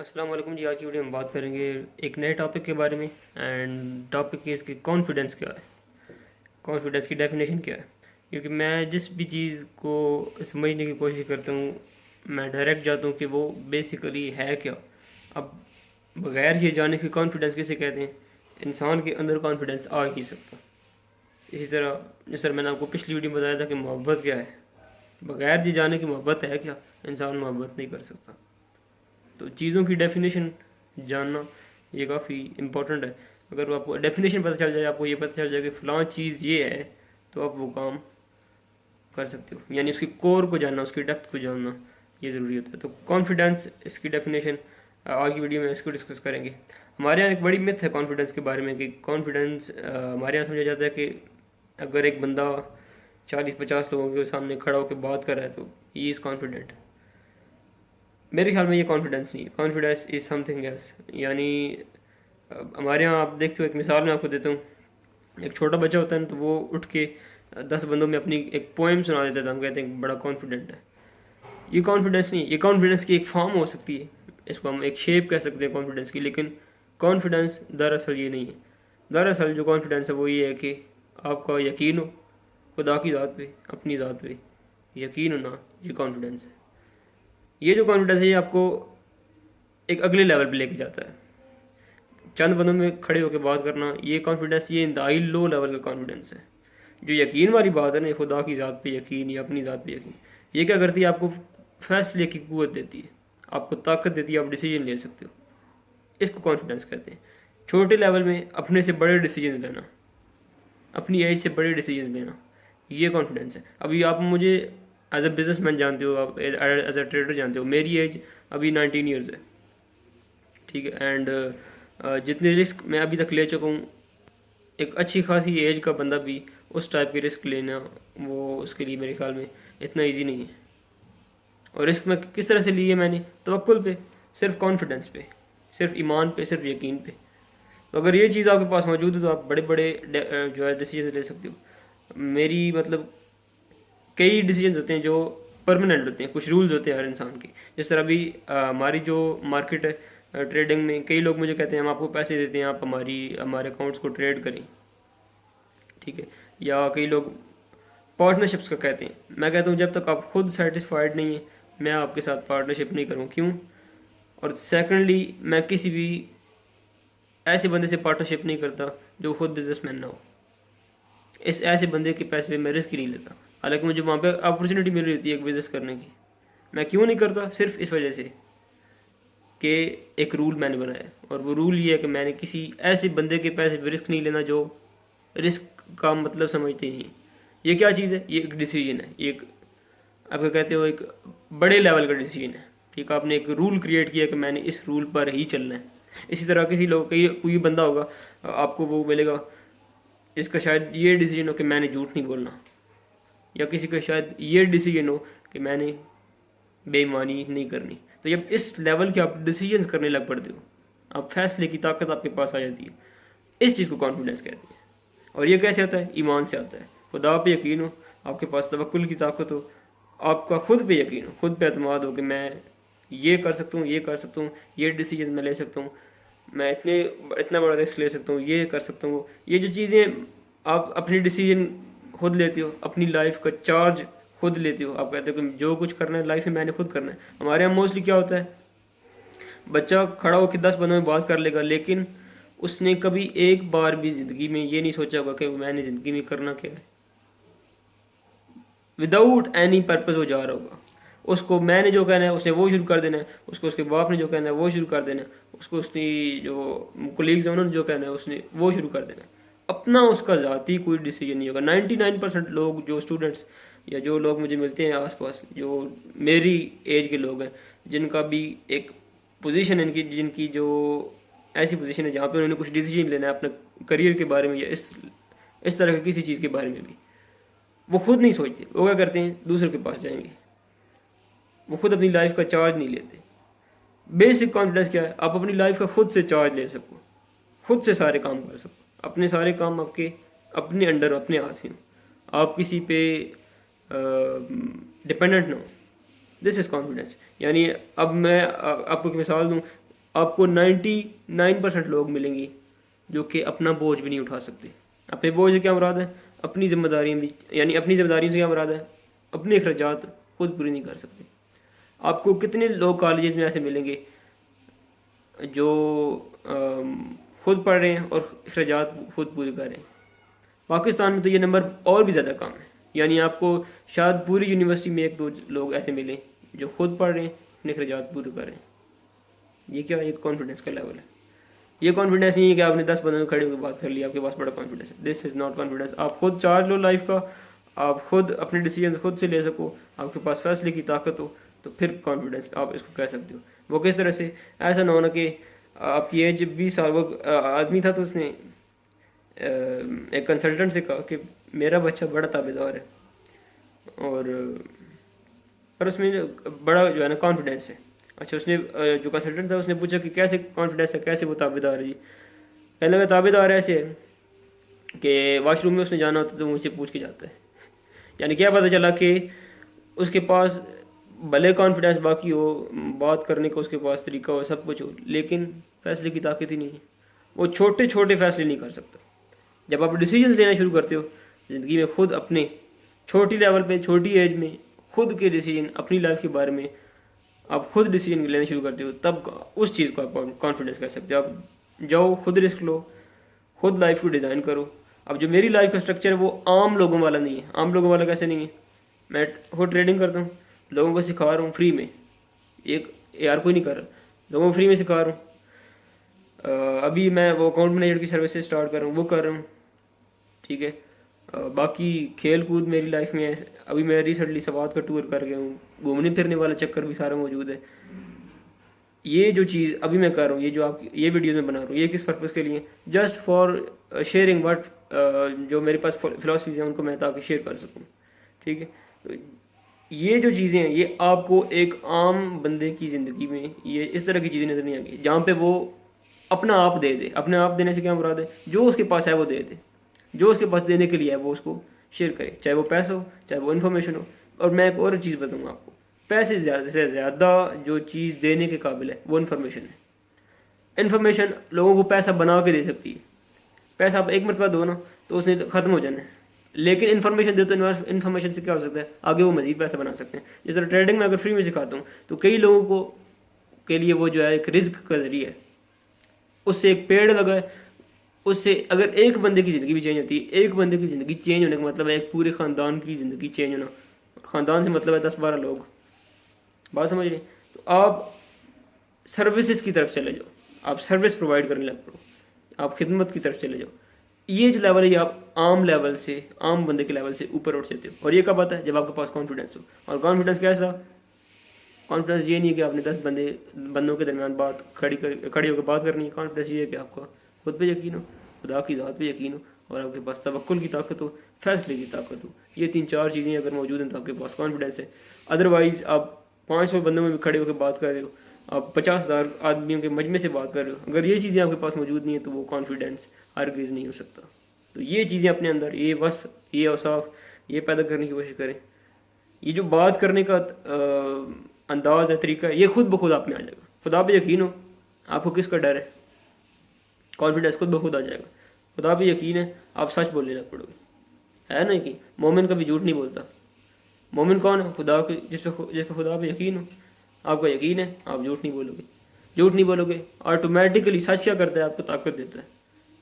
السلام علیکم جی، آج کی ویڈیو میں بات کریں گے ایک نئے ٹاپک کے بارے میں. اینڈ ٹاپک اس کی کانفیڈنس کیا ہے، کانفیڈنس کی ڈیفینیشن کیا ہے. کیونکہ میں جس بھی چیز کو سمجھنے کی کوشش کرتا ہوں میں ڈائریکٹ جاتا ہوں کہ وہ بیسیکلی ہے کیا. اب بغیر یہ جانے کی کانفیڈنس کسے کہتے ہیں؟ انسان کے اندر کانفیڈنس آ ہی نہیں سکتا. اسی طرح جس طرح میں نے آپ کو پچھلی ویڈیو میں بتایا تھا کہ محبت کیا ہے، بغیر یہ جانے کی محبت ہے کیا، انسان محبت نہیں کر سکتا. تو چیزوں کی ڈیفینیشن جاننا یہ کافی امپورٹنٹ ہے. اگر آپ کو ڈیفینیشن پتہ چل جائے، آپ کو یہ پتہ چل جائے کہ فلاں چیز یہ ہے، تو آپ وہ کام کر سکتے ہو. یعنی اس کی کور کو جاننا، اس کی ڈیپتھ کو جاننا یہ ضروری ہوتا ہے. تو کانفیڈنس، اس کی ڈیفینیشن آج کی ویڈیو میں اس کو ڈسکس کریں گے. ہمارے یہاں ایک بڑی myth ہے کانفیڈنس کے بارے میں کہ کانفیڈنس ہمارے یہاں سمجھا جاتا ہے کہ اگر ایک بندہ 40-50 لوگوں کے سامنے کھڑا ہو کے بات کر رہا ہے تو ہی از کانفیڈنٹ. میرے خیال میں یہ کانفیڈنس نہیں ہے. کانفیڈنس از سم تھنگ ایلس. یعنی ہمارے یہاں آپ دیکھتے ہو، ایک مثال میں آپ کو دیتا ہوں. ایک چھوٹا بچہ ہوتا ہے نا، تو وہ اٹھ کے 10 بندوں میں اپنی ایک پوئم سنا دیتا تھا. ہم کہتے ہیں بڑا کانفیڈنٹ ہے. یہ کانفیڈنس نہیں، یہ کانفیڈنس کی ایک فارم ہو سکتی ہے، اس کو ہم ایک شیپ کہہ سکتے ہیں کانفیڈنس کی. لیکن کانفیڈنس دراصل یہ نہیں ہے. دراصل جو کانفیڈنس ہے وہ یہ ہے کہ آپ کا یقین ہو خدا کی ذات پہ، اپنی ذات پہ یقین ہونا، یہ کانفیڈنس ہے. یہ جو کانفیڈنس ہے یہ آپ کو ایک اگلے لیول پہ لے کے جاتا ہے. چند بندوں میں کھڑے ہو کے بات کرنا، یہ کانفیڈنس یہ انتہائی لو لیول کا کانفیڈنس ہے. جو یقین والی بات ہے نا، خدا کی ذات پہ یقین یا اپنی ذات پہ یقین، یہ کیا کرتی ہے؟ آپ کو فیصلے کی قوت دیتی ہے، آپ کو طاقت دیتی ہے، آپ ڈیسیجن لے سکتے ہو. اس کو کانفیڈنس کہتے ہیں. چھوٹے لیول میں اپنے سے بڑے ڈیسیجنز لینا، اپنی ایج سے بڑے ڈیسیجنز لینا، یہ کانفیڈنس ہے. ابھی آپ مجھے ایز اے بزنس مین جانتے ہو، آپ ایز اے ٹریڈر جانتے ہو. میری ایج ابھی 19 ایئرز ہے، ٹھیک ہے. اینڈ جتنے رسک میں ابھی تک لے چکا ہوں، ایک اچھی خاصی ایج کا بندہ بھی اس ٹائپ کے رسک لینا، وہ اس کے لیے میرے خیال میں اتنا ایزی نہیں ہے. اور رسک میں کس طرح سے لیے میں نے؟ توکل پہ، صرف کانفیڈنس پہ، صرف ایمان پہ، صرف یقین پہ. تو اگر یہ چیز آپ کے پاس موجود ہے تو آپ بڑے بڑے جو ہے ڈیسیجنز لے سکتے ہو. میری مطلب کئی ڈیسیجنز ہوتے ہیں جو پرماننٹ ہوتے ہیں. کچھ رولز ہوتے ہیں ہر انسان کے. جس طرح ابھی ہماری جو مارکیٹ ہے ٹریڈنگ میں، کئی لوگ مجھے کہتے ہیں ہم آپ کو پیسے دیتے ہیں، آپ ہمارے اکاؤنٹس کو ٹریڈ کریں، ٹھیک ہے. یا کئی لوگ پارٹنرشپس کا کہتے ہیں. میں کہتا ہوں جب تک آپ خود سیٹسفائڈ نہیں ہیں میں آپ کے ساتھ پارٹنرشپ نہیں کروں. کیوں؟ اور سیکنڈلی میں کسی بھی ایسے بندے سے پارٹنرشپ نہیں کرتا جو خود بزنس مین نہ ہو. اس ایسے بندے کے پیسے پہ میں رسک ہی نہیں لیتا. حالانکہ مجھے وہاں پہ اپرچونیٹی مل رہی ہوتی ہے ایک بزنس کرنے کی. میں کیوں نہیں کرتا؟ صرف اس وجہ سے کہ ایک رول میں نے بنایا ہے، اور وہ رول یہ ہے کہ میں نے کسی ایسے بندے کے پیسے پہ رسک نہیں لینا جو رسک کا مطلب سمجھتے نہیں. یہ کیا چیز ہے؟ یہ ایک ڈیسیجن ہے. یہ ایک آپ کو کہتے ہو ایک بڑے لیول کا ڈیسیجن ہے. ٹھیک ہے، آپ نے ایک رول کریٹ کیا کہ میں نے اس رول پر ہی چلنا ہے. اسی طرح کوئی بندہ ہوگا، آپ کو وہ ملے گا، اس کا شاید یہ ڈیسیجن ہو کہ میں نے جھوٹ نہیں بولنا، یا کسی کا شاید یہ ڈیسیجن ہو کہ میں نے بے ایمانی نہیں کرنی. تو جب اس لیول کے آپ ڈیسیجنز کرنے لگ پڑتے ہو، آپ فیصلے کی طاقت آپ کے پاس آ جاتی ہے. اس چیز کو کانفیڈنس کہتے ہیں. اور یہ کیسے آتا ہے؟ ایمان سے آتا ہے. خدا پہ یقین ہو، آپ کے پاس توکل کی طاقت ہو، آپ کا خود پہ یقین ہو، خود پہ اعتماد ہو کہ میں یہ کر سکتا ہوں، یہ کر سکتا ہوں، یہ ڈیسیجن میں لے سکتا ہوں، میں اتنا بڑا رسک لے سکتا ہوں، یہ کر سکتا ہوں. یہ جو چیزیں آپ اپنی ڈیسیجن خود لیتے ہو، اپنی لائف کا چارج خود لیتے ہو. آپ کہتے ہو کہ جو کچھ کرنا ہے لائف میں میں نے خود کرنا ہے. ہمارے یہاں موسٹلی کیا ہوتا ہے؟ بچہ کھڑا ہو کے 10 بندوں میں بات کر لے گا، لیکن اس نے کبھی ایک بار بھی زندگی میں یہ نہیں سوچا ہوگا کہ میں نے زندگی میں کرنا کیا ہے. وداؤٹ اینی پرپز وہ جا رہا ہوگا. اس کو میں نے جو کہنا ہے اس نے وہ شروع کر دینا ہے، اس کو اس کے باپ نے جو کہنا ہے وہ شروع کر دینا ہے، اس کو اس کی جو کولیگز ہیں انہوں نے جو کہنا ہے اس نے وہ شروع کر دینا ہے. اپنا اس کا ذاتی کوئی ڈیسیجن نہیں ہوگا. 99% لوگ جو اسٹوڈنٹس یا جو لوگ مجھے ملتے ہیں آس پاس، جو میری ایج کے لوگ ہیں، جن کا بھی ایک پوزیشن ہے، جن کی جو ایسی پوزیشن ہے جہاں پہ انہوں نے کچھ ڈیسیجن لینا ہے اپنے کریئر کے بارے میں یا اس طرح کی کسی چیز کے بارے میں بھی، وہ خود نہیں سوچتے. وہ کیا کرتے ہیں؟ دوسروں کے پاس جائیں گے. وہ خود اپنی لائف کا چارج نہیں لیتے. بیسک کانفیڈنس کیا ہے؟ آپ اپنی لائف کا خود سے چارج لے سکو، خود سے سارے کام کر سکو، اپنے سارے کام آپ کے اپنے انڈر، اپنے ہاتھ میں، آپ کسی پہ ڈپینڈنٹ نہ ہو. دس از کانفیڈنس. یعنی اب میں آپ کو ایک مثال دوں. آپ کو 99% لوگ ملیں گے جو کہ اپنا بوجھ بھی نہیں اٹھا سکتے. اپنے بوجھ سے کیا مراد ہے؟ اپنی ذمہ داریاں بھی، یعنی اپنی ذمہ داریوں سے کیا مراد ہے؟ اپنے اخراجات خود پوری نہیں کر سکتے. آپ کو کتنے لوگ کالجز میں ایسے ملیں گے جو خود پڑھ رہے ہیں اور اخراجات خود پورے کر رہے ہیں؟ پاکستان میں تو یہ نمبر اور بھی زیادہ کم ہے. یعنی آپ کو شاید پوری یونیورسٹی میں 1-2 لوگ ایسے ملیں جو خود پڑھ رہے ہیں، اپنے اخراجات پورے کر رہے ہیں. یہ کیا ایک کانفیڈنس کا لیول ہے. یہ کانفیڈنس نہیں ہے کہ آپ نے 10 بندوں میں کھڑے ہو کے بات کر لی، آپ کے پاس بڑا کانفیڈنس ہے. دس از ناٹ کانفیڈنس. آپ خود چارج لو لائف کا، آپ خود اپنے ڈیسیجنز خود سے لے سکو، آپ کے پاس فیصلے کی طاقت ہو، تو پھر کانفیڈنس آپ اس کو کہہ سکتے ہو. وہ کس طرح سے؟ ایسا نہ ہونا کہ آپ کی ایج 20 سال، وہ آدمی تھا تو اس نے ایک کنسلٹنٹ سے کہا کہ میرا بچہ بڑا تابعدار ہے اور پر اس میں بڑا جو ہے نا کانفیڈنس ہے. اچھا، اس نے جو کنسلٹنٹ تھا اس نے پوچھا کہ کیسے کانفیڈنس ہے، کیسے وہ تابعدار ہے؟ جی کہنے لگا تابعدار ایسے ہے کہ واش روم میں اس نے جانا ہوتا تو مجھ سے پوچھ کے جاتا ہے. یعنی کیا پتہ چلا کہ اس کے پاس بھلے کانفیڈنس باقی ہو، بات کرنے کا اس کے پاس طریقہ ہو، سب کچھ ہو، لیکن فیصلے کی طاقت ہی نہیں ہے. وہ چھوٹے چھوٹے فیصلے نہیں کر سکتا. جب آپ ڈیسیجنز لینا شروع کرتے ہو زندگی میں، خود اپنے چھوٹی لیول پہ، چھوٹی ایج میں خود کے ڈیسیجن اپنی لائف کے بارے میں آپ خود ڈیسیجن لینا شروع کرتے ہو، تب اس چیز کو آپ کانفیڈنس کر سکتے ہو. آپ جاؤ، خود رسک لو، خود لائف کو ڈیزائن کرو. اب جو میری لائف کا اسٹرکچر ہے وہ عام لوگوں والا نہیں ہے. عام لوگوں والا کیسے نہیں ہے؟ میں خود ٹریڈنگ کرتا ہوں، لوگوں کو سکھا رہا ہوں فری میں. ایک یار کوئی نہیں کر رہا، لوگوں کو فری میں سکھا رہا ہوں. ابھی میں وہ اکاؤنٹ مینیجر کی سروسز اسٹارٹ کر رہا ہوں، وہ کر رہا ہوں. ٹھیک ہے. باقی کھیل کود میری لائف میں ہے. ابھی میں ریسنٹلی سوات کا ٹور کر گیا ہوں، گھومنے پھرنے والا چکر بھی سارا موجود ہے. یہ جو چیز ابھی میں کر رہا ہوں، یہ جو آپ یہ ویڈیوز میں بنا رہا ہوں، یہ کس پرپز کے لیے؟ جسٹ فار شیئرنگ وٹ جو میرے پاس فلاسفیز ہیں ان کو میں تاکہ شیئر کر سکوں. ٹھیک ہے. تو یہ جو چیزیں ہیں یہ آپ کو ایک عام بندے کی زندگی میں یہ اس طرح کی چیزیں نظر نہیں آ گئی جہاں پہ وہ اپنا آپ دے دے. اپنے آپ دینے سے کیا مراد ہے؟ جو اس کے پاس ہے وہ دے دے، جو اس کے پاس دینے کے لیے ہے وہ اس کو شیئر کرے، چاہے وہ پیسہ ہو، چاہے وہ انفارمیشن ہو. اور میں ایک اور چیز بتاؤں گا آپ کو، پیسے زیادہ سے زیادہ جو چیز دینے کے قابل ہے وہ انفارمیشن ہے. انفارمیشن لوگوں کو پیسہ بنا کے دے سکتی ہے. پیسہ آپ ایک مرتبہ دو نا تو اس نے ختم ہو جانا ہے، لیکن انفارمیشن دے تو انفارمیشن سے کیا ہو سکتا ہے؟ آگے وہ مزید پیسہ بنا سکتے ہیں. جس طرح ٹریڈنگ میں اگر فری میں سکھاتا ہوں تو کئی لوگوں کو کے لیے وہ جو ہے ایک رزق کا ذریعہ ہے. اس سے ایک پیڑ لگا ہے، اس سے اگر ایک بندے کی زندگی بھی چینج ہوتی ہے، ایک بندے کی زندگی چینج ہونے کا مطلب ہے ایک پورے خاندان کی زندگی چینج ہونا. خاندان سے مطلب ہے 10-12 لوگ. بات سمجھ رہے ہیں؟ تو آپ سروسز کی طرف چلے جاؤ، آپ سروس پرووائڈ کرنے لگ پڑو، آپ خدمت کی طرف چلے جاؤ. یہ جو لیول ہے یہ آپ عام لیول سے، عام بندے کے لیول سے اوپر اٹھ جاتے ہو. اور یہ کب آتا ہے؟ جب آپ کے پاس کانفیڈنس ہو. اور کانفیڈنس کیسا؟ کانفیڈنس یہ نہیں ہے کہ آپ نے 10 بندوں کے درمیان کھڑی ہو کے بات کرنی ہے. کانفیڈنس یہ ہے کہ آپ کا خود پہ یقین ہو، خدا کی ذات پہ یقین ہو، اور آپ کے پاس توکل کی طاقت ہو، فیصلے کی طاقت ہو. یہ 3-4 چیزیں اگر موجود ہیں تو آپ کے پاس کانفیڈنس ہے. ادروائز آپ 500 بندوں میں بھی کھڑے ہو کے بات کر رہے ہو، آپ 50,000 آدمیوں کے مجمع سے بات کر رہے ہو، اگر یہ چیزیں آپ کے پاس موجود نہیں ہیں تو وہ کانفیڈنس ہرگز نہیں ہو سکتا. تو یہ چیزیں اپنے اندر، یہ وصف، یہ اوصاف، یہ پیدا کرنے کی کوشش کریں. یہ جو بات کرنے کا انداز ہے، طریقہ ہے، یہ خود بخود آپ میں آ جائے گا. خدا پہ یقین ہو، آپ کو کس کا ڈر ہے؟ کانفیڈنس خود بخود آ جائے گا. خدا پہ یقین ہے، آپ سچ بولنے لگ پڑو گے. ہے نا کہ مومن کبھی جھوٹ نہیں بولتا. مومن کون ہے؟ خدا کے جس کا خدا پہ یقین ہو. آپ کا یقین ہے، آپ جھوٹ نہیں بولو گے. جھوٹ نہیں بولو گے آٹومیٹیکلی. سچ کیا کرتا ہے؟ آپ کو طاقت دیتا ہے.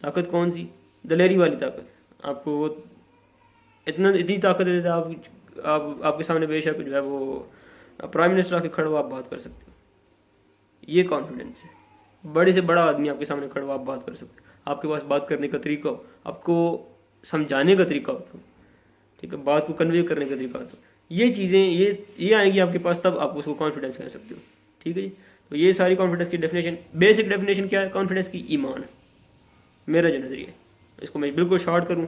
طاقت کون سی؟ دلیری والی طاقت. آپ کو وہ اتنی طاقت دیتا ہے، آپ کے سامنے بے شک جو ہے وہ پرائم منسٹر آ کے کھڑا ہو، آپ بات کر سکتے ہو. یہ کانفیڈنس ہے. بڑے سے بڑا آدمی آپ کے سامنے کھڑا ہو، آپ بات کر سکتے ہو. آپ کے پاس بات کرنے کا طریقہ ہو، آپ کو سمجھانے کا طریقہ ہوتا ہو. ٹھیک ہے. بات کو کنوے کرنے کا طریقہ ہوتا ہو. یہ چیزیں یہ آئیں گی آپ کے پاس، تب آپ اس کو کانفیڈنس کہہ سکتے ہو. ٹھیک ہے جی. تو یہ ساری کانفیڈنس کی ڈیفینیشن، بیسک ڈیفینیشن کیا ہے کانفیڈنس کی؟ ایمان. میرا جو نظریہ ہے اس کو میں بالکل شارٹ کروں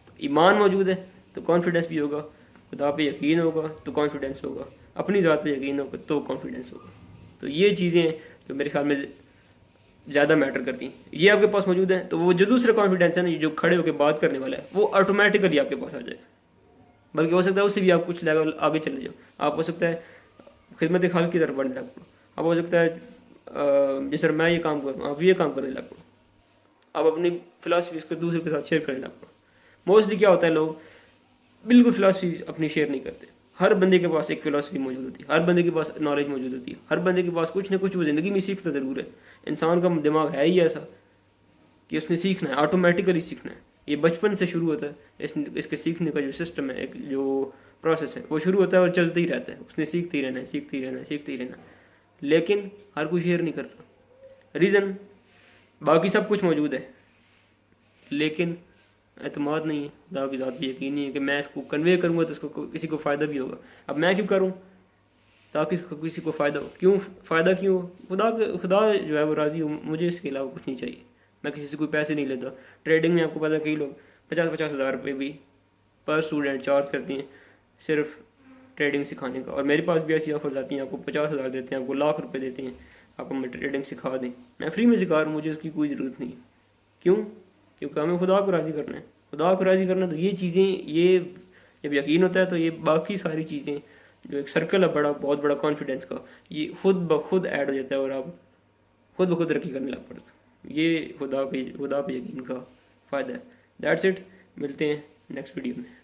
تو ایمان موجود ہے تو کانفیڈنس بھی ہوگا. خدا پہ یقین ہوگا تو کانفیڈنس ہوگا. اپنی ذات پہ یقین ہوگا تو کانفیڈنس ہوگا. تو یہ چیزیں جو میرے خیال میں زیادہ میٹر کرتی ہیں، یہ آپ کے پاس موجود ہیں تو وہ جو دوسرا کانفیڈنس ہے نا، جو کھڑے ہو کے بات کرنے والا ہے، وہ آٹومیٹیکلی آپ کے پاس آ جائے گا. بلکہ ہو سکتا ہے اس سے بھی آپ کچھ لیول آگے چلے جاؤ. آپ ہو سکتا ہے خدمت خالق کی طرف بڑھنے لگ پڑو. اب ہو سکتا ہے جیسے میں یہ کام کر رہا ہوں، آپ یہ کام کرنے لگ پڑو، آپ اپنی فلاسفی اس کو دوسرے کے ساتھ شیئر کرنے لگ پڑو. موسٹلی کیا ہوتا ہے، لوگ بالکل فلاسفی اپنی شیئر نہیں کرتے. ہر بندے کے پاس ایک فلاسفی موجود ہوتی ہے، ہر بندے کے پاس نالج موجود ہوتی ہے، ہر بندے کے پاس کچھ نہ کچھ وہ زندگی میں سیکھتا ضرور ہے. انسان کا دماغ ہے ہی ایسا کہ اس نے سیکھنا ہے، آٹومیٹیکلی سیکھنا ہے. یہ بچپن سے شروع ہوتا ہے. اس کے سیکھنے کا جو سسٹم ہے، ایک جو پروسیس ہے، وہ شروع ہوتا ہے اور چلتا ہی رہتا ہے. اس نے سیکھتے ہی رہنا ہے، سیکھتے ہی رہنا ہے، سیکھتے ہی رہنا ہے. لیکن ہر کوئی شیئر نہیں کرتا. ریزن باقی سب کچھ موجود ہے لیکن اعتماد نہیں ہے، خدا کی ذات پہ یقین نہیں ہے کہ میں اس کو کنوے کروں گا تو اس کو کسی کو فائدہ بھی ہوگا. اب میں کیوں کروں تاکہ کسی کو فائدہ ہو؟ کیوں فائدہ کیوں ہو؟ خدا جو ہے وہ راضی ہو، مجھے اس کے علاوہ کچھ نہیں چاہیے. میں کسی سے کوئی پیسے نہیں لیتا. ٹریڈنگ میں آپ کو پتا ہے کئی لوگ 50,000 روپے بھی پر اسٹوڈنٹ چارج کرتے ہیں صرف ٹریڈنگ سکھانے کا. اور میرے پاس بھی ایسی آفرز آتی ہیں، آپ کو 50,000 دیتے ہیں، آپ کو لاکھ روپے دیتے ہیں، آپ ہمیں ٹریڈنگ سکھا دیں. میں فری میں سکھا رہا ہوں، مجھے اس کی کوئی ضرورت نہیں. کیوں؟ کیونکہ ہمیں خدا کو راضی کرنا ہے. خدا کو راضی کرنا تو یہ چیزیں، یہ جب یقین ہوتا ہے تو یہ باقی ساری چیزیں جو ایک سرکل ہے بہت بڑا کانفیڈنس کا، یہ خود بخود ایڈ ہو جاتا ہے اور آپ خود بخود ترقی کرنے لگ پڑتے. یہ خدا پہ یقین کا فائدہ ہے. That's it. ملتے ہیں نیکسٹ ویڈیو میں.